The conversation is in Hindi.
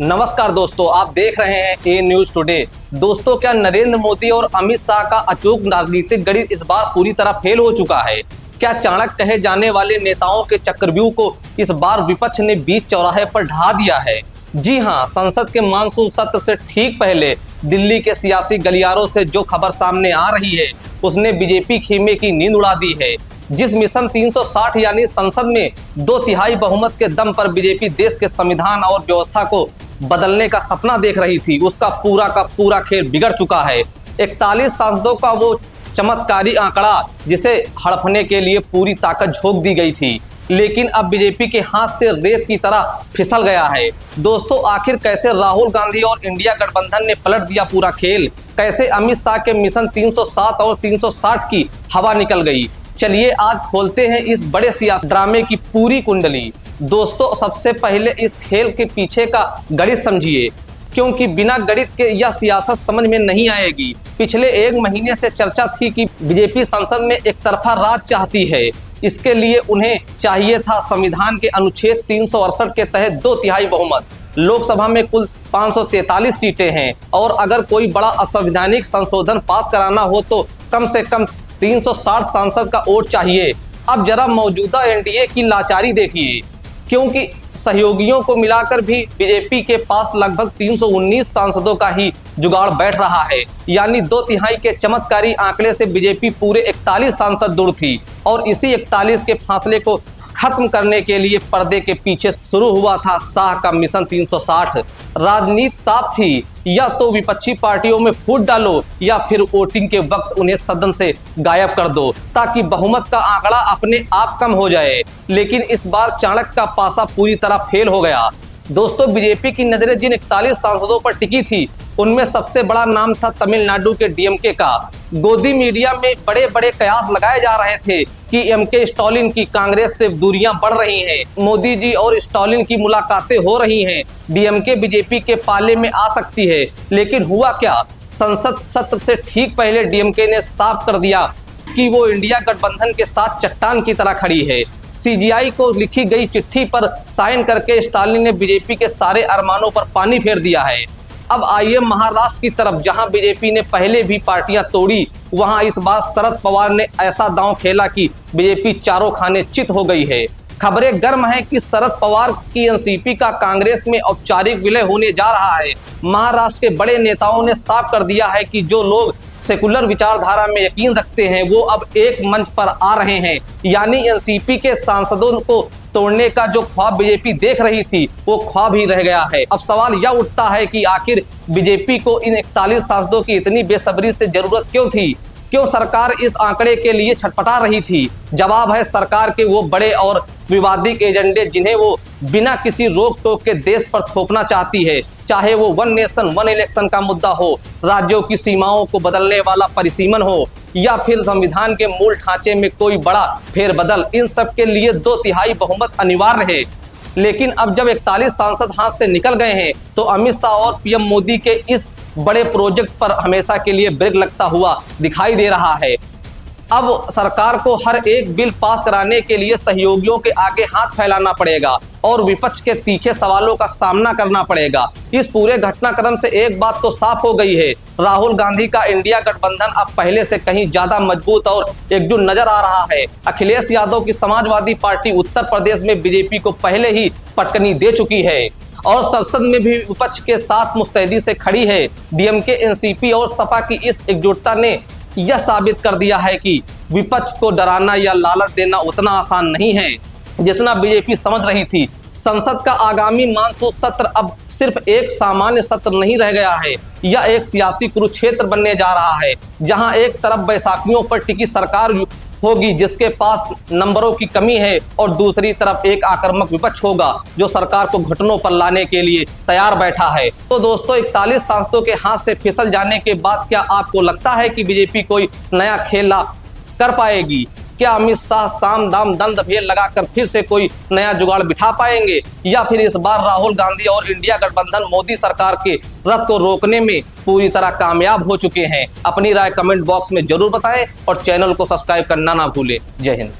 नमस्कार दोस्तों, आप देख रहे हैं ए न्यूज टुडे। दोस्तों, क्या नरेंद्र मोदी और अमित शाह का अचूक राजनीतिक गणित इस बार पूरी तरह फेल हो चुका है? क्या चाणक्य कहे जाने वाले नेताओं के चक्रव्यूह को इस बार विपक्ष ने बीच चौराहे पर ढा दिया है? जी हां, संसद के मानसून सत्र से ठीक पहले दिल्ली के सियासी गलियारों से जो खबर सामने आ रही है उसने बीजेपी खीमे की नींद उड़ा दी है। जिस मिशन 360 यानी संसद में 2/3 बहुमत के दम पर बीजेपी देश के संविधान और व्यवस्था को बदलने का सपना देख रही थी, उसका पूरा का पूरा खेल बिगड़ चुका है। 41 सांसदों का वो चमत्कारी आंकड़ा जिसे हड़पने के लिए पूरी ताकत झोंक दी गई थी, लेकिन अब बीजेपी के हाथ से रेत की तरह फिसल गया है। दोस्तों, आखिर कैसे राहुल गांधी और इंडिया गठबंधन ने पलट दिया पूरा खेल? कैसे अमित शाह के मिशन 307 और 360 की हवा निकल गई? चलिए आज खोलते हैं इस बड़े सियासी ड्रामे की पूरी कुंडली। दोस्तों, सबसे पहले इस खेल के पीछे का गणित समझिए, क्योंकि बिना गणित के यह सियासत समझ में नहीं आएगी। पिछले 1 महीने से चर्चा थी कि बीजेपी संसद में एक तरफा राज चाहती है। इसके लिए उन्हें चाहिए था संविधान के अनुच्छेद 368 के तहत 2/3 बहुमत। लोकसभा में कुल 543 सीटें हैं और अगर कोई बड़ा असंवैधानिक संशोधन पास कराना हो तो कम से कम 360 सांसद का वोट चाहिए। अब जरा मौजूदा एनडीए की लाचारी देखिए, क्योंकि सहयोगियों को मिलाकर भी बीजेपी के पास लगभग 319 सांसदों का ही जुगाड़ बैठ रहा है। यानी 2/3 के चमत्कारी आंकड़े से बीजेपी पूरे 41 सांसद दूर थी और इसी 41 के फासले को खत्म करने के लिए पर्दे के पीछे शुरू हुआ था शाह का मिशन 360। राजनीति साफ थी, या तो विपक्षी पार्टियों में फूट डालो या फिर वोटिंग के वक्त उन्हें सदन से गायब कर दो ताकि बहुमत का आंकड़ा अपने आप कम हो जाए। लेकिन इस बार चाणक्य का पासा पूरी तरह फेल हो गया। दोस्तों, बीजेपी की नजरें जिन 41 सांसदों पर टिकी थी उनमें सबसे बड़ा नाम था तमिलनाडु के डीएमके का। गोदी मीडिया में बड़े बड़े कयास लगाए जा रहे थे कि एमके स्टालिन की कांग्रेस से दूरियां बढ़ रही हैं, मोदी जी और स्टालिन की मुलाकातें हो रही हैं, डीएमके बीजेपी के पाले में आ सकती है। लेकिन हुआ क्या? संसद सत्र से ठीक पहले डीएमके ने साफ कर दिया कि वो इंडिया गठबंधन के साथ चट्टान की तरह खड़ी है। सीजीआई को लिखी गई चिट्ठी पर साइन करके स्टालिन ने बीजेपी के सारे अरमानों पर पानी फेर दिया है। अब आइए महाराष्ट्र की तरफ, जहां बीजेपी ने पहले भी पार्टियां तोड़ी, वहां इस बार शरद पवार ने ऐसा दांव खेला कि बीजेपी चारों खाने चित हो गई है। खबरें गर्म हैं कि शरद पवार की एनसीपी का कांग्रेस में औपचारिक विलय होने जा रहा है। महाराष्ट्र के बड़े नेताओं ने साफ कर दिया है कि जो लोग सेकुलर विचारधारा में यकीन रखते हैं वो अब एक मंच पर आ रहे हैं। यानी एनसीपी के सांसदों को तोड़ने का जो ख्वाब बीजेपी देख रही थी वो ख्वाब ही रह गया है। अब सवाल यह उठता है कि आखिर बीजेपी को इन 41 सांसदों की इतनी बेसब्री से जरूरत क्यों थी? क्यों सरकार इस आंकड़े के लिए छटपटा रही थी? जवाब है सरकार के वो बड़े और विवादित एजेंडे जिन्हें वो बिना किसी रोक टोक के देश पर थोपना चाहती है। चाहे वो 1 नेशन 1 इलेक्शन का मुद्दा हो, राज्यों की सीमाओं को बदलने वाला परिसीमन हो या फिर संविधान के मूल ढांचे में कोई बड़ा फेरबदल, इन सब के लिए 2/3 बहुमत अनिवार्य है। लेकिन अब जब 41 सांसद हाथ से निकल गए हैं तो अमित शाह और पीएम मोदी के इस बड़े प्रोजेक्ट पर हमेशा के लिए ब्रेक लगता हुआ दिखाई दे रहा है। अब सरकार को हर एक बिल पास कराने के लिए सहयोगियों के आगे हाथ फैलाना पड़ेगा और विपक्ष के तीखे सवालों का सामना करना पड़ेगा। इस पूरे घटनाक्रम से एक बात तो साफ हो गई है, राहुल गांधी का इंडिया गठबंधन अब पहले से कहीं ज्यादा मजबूत और एकजुट नजर आ रहा है। अखिलेश यादव की समाजवादी पार्टी उत्तर प्रदेश में बीजेपी को पहले ही पटकनी दे चुकी है और संसद में भी विपक्ष के साथ मुस्तैदी से खड़ी है। डीएमके, एनसीपी और सपा की इस एकजुटता ने यह साबित कर दिया है कि विपक्ष को डराना या लालच देना उतना आसान नहीं है जितना बीजेपी समझ रही थी। संसद का आगामी मानसून सत्र अब सिर्फ एक सामान्य सत्र नहीं रह गया है, यह एक सियासी कुरुक्षेत्र बनने जा रहा है, जहां एक तरफ बैसाखियों पर टिकी सरकार होगी जिसके पास नंबरों की कमी है और दूसरी तरफ एक आक्रामक विपक्ष होगा जो सरकार को घुटनों पर लाने के लिए तैयार बैठा है। तो दोस्तों, 41 सांसदों के हाथ से फिसल जाने के बाद क्या आपको लगता है कि बीजेपी कोई नया खेला कर पाएगी? क्या अमित शाह साम दाम दंड भेद लगाकर फिर से कोई नया जुगाड़ बिठा पाएंगे, या फिर इस बार राहुल गांधी और इंडिया गठबंधन मोदी सरकार के रथ को रोकने में पूरी तरह कामयाब हो चुके हैं? अपनी राय कमेंट बॉक्स में जरूर बताएं और चैनल को सब्सक्राइब करना ना भूलें। जय हिंद।